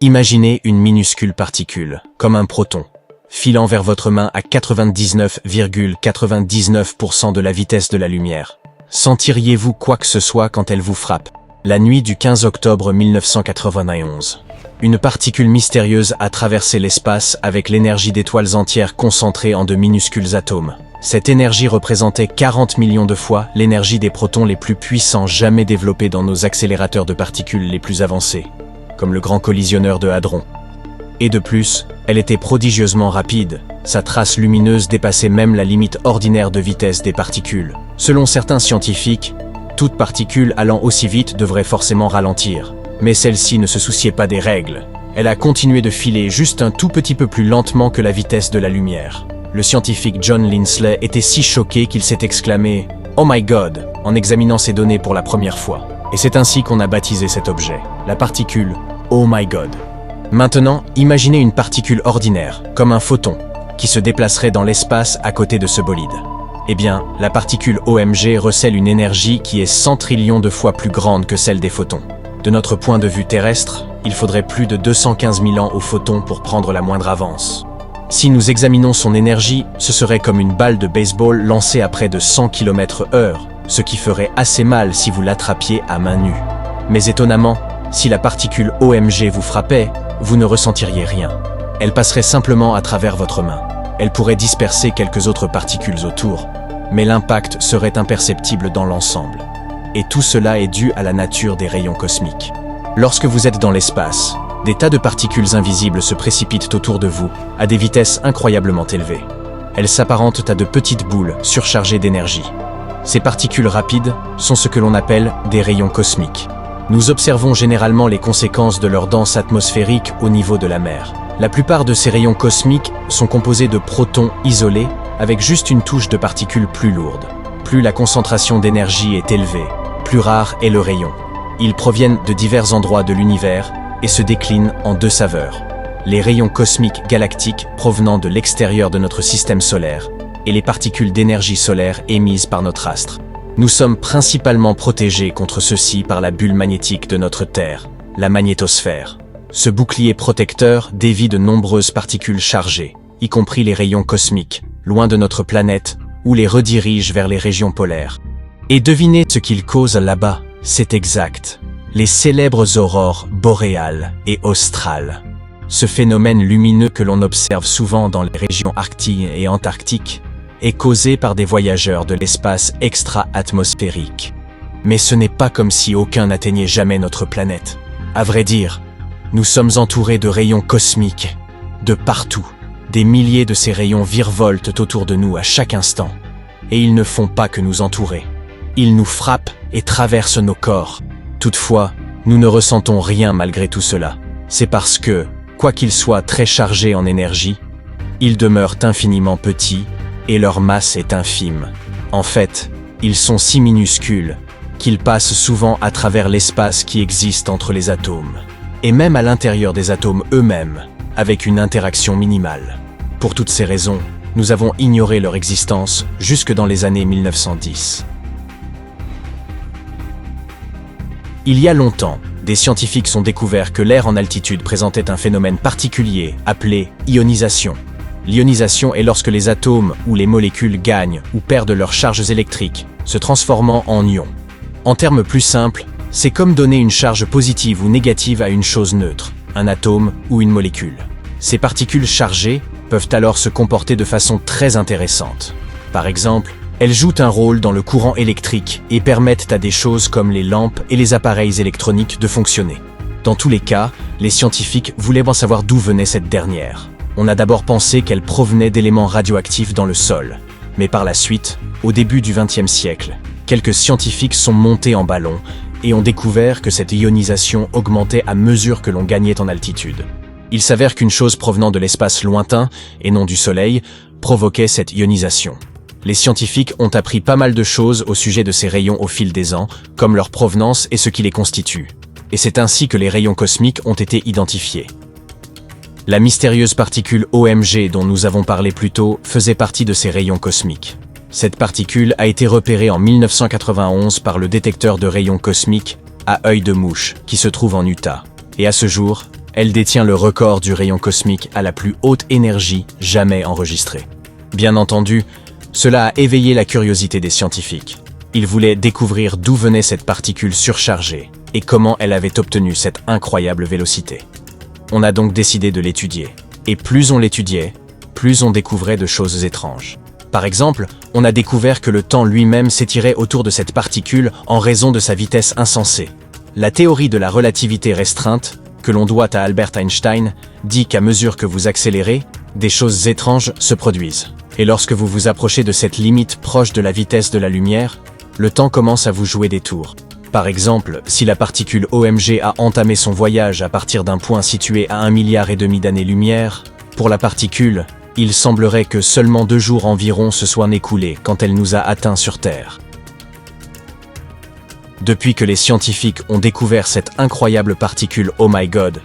Imaginez une minuscule particule, comme un proton, filant vers votre main à 99,99% de la vitesse de la lumière. Sentiriez-vous quoi que ce soit quand elle vous frappe? La nuit du 15 octobre 1991. Une particule mystérieuse a traversé l'espace avec l'énergie d'étoiles entières concentrées en de minuscules atomes. Cette énergie représentait 40 millions de fois l'énergie des protons les plus puissants jamais développés dans nos accélérateurs de particules les plus avancés, comme le Grand Collisionneur de Hadron. Et de plus, elle était prodigieusement rapide. Sa trace lumineuse dépassait même la limite ordinaire de vitesse des particules. Selon certains scientifiques, toute particule allant aussi vite devrait forcément ralentir. Mais celle-ci ne se souciait pas des règles. Elle a continué de filer juste un tout petit peu plus lentement que la vitesse de la lumière. Le scientifique John Linsley était si choqué qu'il s'est exclamé « Oh my God !» en examinant ces données pour la première fois. Et c'est ainsi qu'on a baptisé cet objet, la particule « Oh my God !». Maintenant, imaginez une particule ordinaire, comme un photon, qui se déplacerait dans l'espace à côté de ce bolide. Eh bien, la particule OMG recèle une énergie qui est 100 trillions de fois plus grande que celle des photons. De notre point de vue terrestre, il faudrait plus de 215 000 ans au photon pour prendre la moindre avance. Si nous examinons son énergie, ce serait comme une balle de baseball lancée à près de 100 km/h, ce qui ferait assez mal si vous l'attrapiez à main nue. Mais étonnamment, si la particule OMG vous frappait, vous ne ressentiriez rien. Elle passerait simplement à travers votre main. Elle pourrait disperser quelques autres particules autour, mais l'impact serait imperceptible dans l'ensemble. Et tout cela est dû à la nature des rayons cosmiques. Lorsque vous êtes dans l'espace, des tas de particules invisibles se précipitent autour de vous à des vitesses incroyablement élevées. Elles s'apparentent à de petites boules surchargées d'énergie. Ces particules rapides sont ce que l'on appelle des rayons cosmiques. Nous observons généralement les conséquences de leur danse atmosphérique au niveau de la mer. La plupart de ces rayons cosmiques sont composés de protons isolés avec juste une touche de particules plus lourdes. Plus la concentration d'énergie est élevée, plus rare est le rayon. Ils proviennent de divers endroits de l'univers et se déclinent en deux saveurs. Les rayons cosmiques galactiques provenant de l'extérieur de notre système solaire et les particules d'énergie solaire émises par notre astre. Nous sommes principalement protégés contre ceux-ci par la bulle magnétique de notre Terre, la magnétosphère. Ce bouclier protecteur dévie de nombreuses particules chargées, y compris les rayons cosmiques, loin de notre planète, ou les redirige vers les régions polaires. Et devinez ce qu'ils causent là-bas, c'est exact. Les célèbres aurores boréales et australes. Ce phénomène lumineux que l'on observe souvent dans les régions arctiques et antarctiques est causé par des voyageurs de l'espace extra-atmosphérique. Mais ce n'est pas comme si aucun n'atteignait jamais notre planète. À vrai dire, nous sommes entourés de rayons cosmiques, de partout. Des milliers de ces rayons virevoltent autour de nous à chaque instant. Et ils ne font pas que nous entourer. Ils nous frappent et traversent nos corps. Toutefois, nous ne ressentons rien malgré tout cela. C'est parce que, quoi qu'ils soient très chargés en énergie, ils demeurent infiniment petits et leur masse est infime. En fait, ils sont si minuscules qu'ils passent souvent à travers l'espace qui existe entre les atomes, et même à l'intérieur des atomes eux-mêmes, avec une interaction minimale. Pour toutes ces raisons, nous avons ignoré leur existence jusque dans les années 1910. Il y a longtemps, des scientifiques ont découvert que l'air en altitude présentait un phénomène particulier appelé ionisation. L'ionisation est lorsque les atomes ou les molécules gagnent ou perdent leurs charges électriques, se transformant en ions. En termes plus simples, c'est comme donner une charge positive ou négative à une chose neutre, un atome ou une molécule. Ces particules chargées peuvent alors se comporter de façon très intéressante. Par exemple, elles jouent un rôle dans le courant électrique et permettent à des choses comme les lampes et les appareils électroniques de fonctionner. Dans tous les cas, les scientifiques voulaient en savoir d'où venait cette dernière. On a d'abord pensé qu'elle provenait d'éléments radioactifs dans le sol. Mais par la suite, au début du XXe siècle, quelques scientifiques sont montés en ballon et ont découvert que cette ionisation augmentait à mesure que l'on gagnait en altitude. Il s'avère qu'une chose provenant de l'espace lointain, et non du Soleil, provoquait cette ionisation. Les scientifiques ont appris pas mal de choses au sujet de ces rayons au fil des ans, comme leur provenance et ce qui les constitue. Et c'est ainsi que les rayons cosmiques ont été identifiés. La mystérieuse particule OMG dont nous avons parlé plus tôt faisait partie de ces rayons cosmiques. Cette particule a été repérée en 1991 par le détecteur de rayons cosmiques à œil de mouche qui se trouve en Utah. Et à ce jour, Elle détient le record du rayon cosmique à la plus haute énergie jamais enregistrée. Bien entendu, cela a éveillé la curiosité des scientifiques. Ils voulaient découvrir d'où venait cette particule surchargée et comment elle avait obtenu cette incroyable vélocité. On a donc décidé de l'étudier. Et plus on l'étudiait, plus on découvrait de choses étranges. Par exemple, on a découvert que le temps lui-même s'étirait autour de cette particule en raison de sa vitesse insensée. La théorie de la relativité restreinte, que l'on doit à Albert Einstein, dit qu'à mesure que vous accélérez, des choses étranges se produisent. Et lorsque vous vous approchez de cette limite proche de la vitesse de la lumière, le temps commence à vous jouer des tours. Par exemple, si la particule OMG a entamé son voyage à partir d'un point situé à 1,5 milliard d'années-lumière, pour la particule, il semblerait que seulement 2 jours environ se soient écoulés quand elle nous a atteints sur Terre. Depuis que les scientifiques ont découvert cette incroyable particule Oh My God,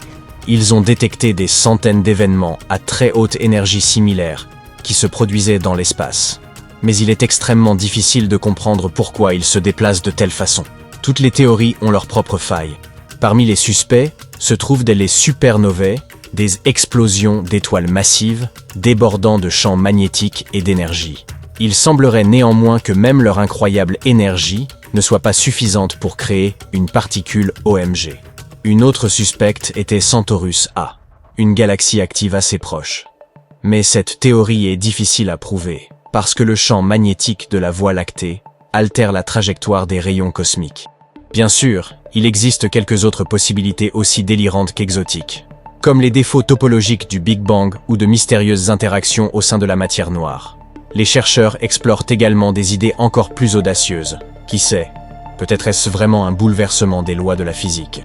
ils ont détecté des centaines d'événements à très haute énergie similaires qui se produisaient dans l'espace. Mais il est extrêmement difficile de comprendre pourquoi ils se déplacent de telle façon. Toutes les théories ont leurs propres failles. Parmi les suspects se trouvent les supernovae, des explosions d'étoiles massives, débordant de champs magnétiques et d'énergie. Il semblerait néanmoins que même leur incroyable énergie ne soit pas suffisante pour créer une particule OMG. Une autre suspecte était Centaurus A, une galaxie active assez proche. Mais cette théorie est difficile à prouver, parce que le champ magnétique de la Voie lactée altère la trajectoire des rayons cosmiques. Bien sûr, il existe quelques autres possibilités aussi délirantes qu'exotiques, comme les défauts topologiques du Big Bang ou de mystérieuses interactions au sein de la matière noire. Les chercheurs explorent également des idées encore plus audacieuses. Qui sait, peut-être est-ce vraiment un bouleversement des lois de la physique.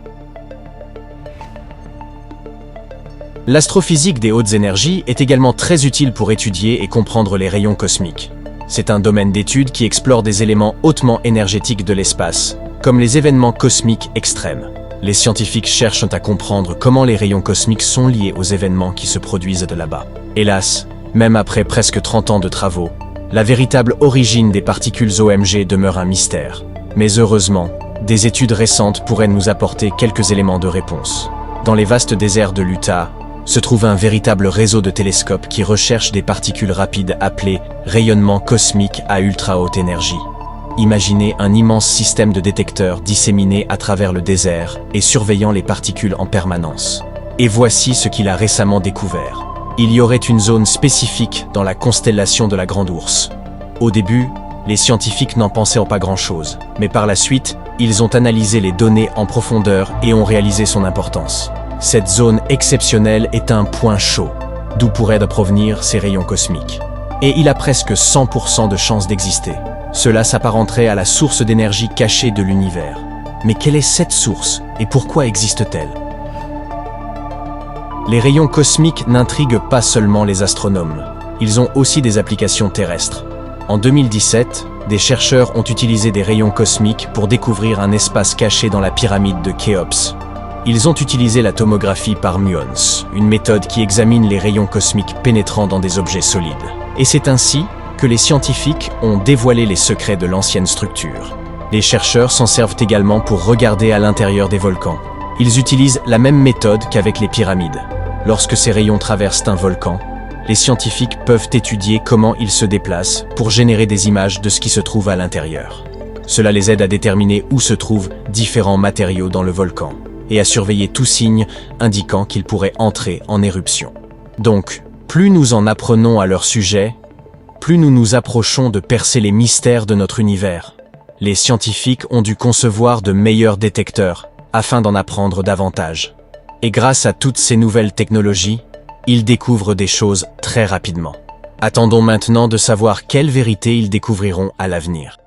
L'astrophysique des hautes énergies est également très utile pour étudier et comprendre les rayons cosmiques. C'est un domaine d'étude qui explore des éléments hautement énergétiques de l'espace, comme les événements cosmiques extrêmes. Les scientifiques cherchent à comprendre comment les rayons cosmiques sont liés aux événements qui se produisent de là-bas. Hélas, même après presque 30 ans de travaux, la véritable origine des particules OMG demeure un mystère. Mais heureusement, des études récentes pourraient nous apporter quelques éléments de réponse. Dans les vastes déserts de l'Utah, se trouve un véritable réseau de télescopes qui recherchent des particules rapides appelées rayonnements cosmiques à ultra haute énergie. Imaginez un immense système de détecteurs disséminés à travers le désert et surveillant les particules en permanence. Et voici ce qu'il a récemment découvert. Il y aurait une zone spécifique dans la constellation de la Grande Ourse. Au début, les scientifiques n'en pensaient pas grand-chose, mais par la suite, ils ont analysé les données en profondeur et ont réalisé son importance. Cette zone exceptionnelle est un point chaud, d'où pourraient provenir ces rayons cosmiques. Et il a presque 100% de chances d'exister. Cela s'apparenterait à la source d'énergie cachée de l'univers. Mais quelle est cette source et pourquoi existe-t-elle? Les rayons cosmiques n'intriguent pas seulement les astronomes. Ils ont aussi des applications terrestres. En 2017, des chercheurs ont utilisé des rayons cosmiques pour découvrir un espace caché dans la pyramide de Khéops. Ils ont utilisé la tomographie par muons, une méthode qui examine les rayons cosmiques pénétrant dans des objets solides. Et c'est ainsi que les scientifiques ont dévoilé les secrets de l'ancienne structure. Les chercheurs s'en servent également pour regarder à l'intérieur des volcans. Ils utilisent la même méthode qu'avec les pyramides. Lorsque ces rayons traversent un volcan, les scientifiques peuvent étudier comment ils se déplacent pour générer des images de ce qui se trouve à l'intérieur. Cela les aide à déterminer où se trouvent différents matériaux dans le volcan et à surveiller tout signe indiquant qu'ils pourraient entrer en éruption. Donc, plus nous en apprenons à leur sujet, plus nous nous approchons de percer les mystères de notre univers. Les scientifiques ont dû concevoir de meilleurs détecteurs afin d'en apprendre davantage. Et grâce à toutes ces nouvelles technologies, ils découvrent des choses très rapidement. Attendons maintenant de savoir quelles vérités ils découvriront à l'avenir.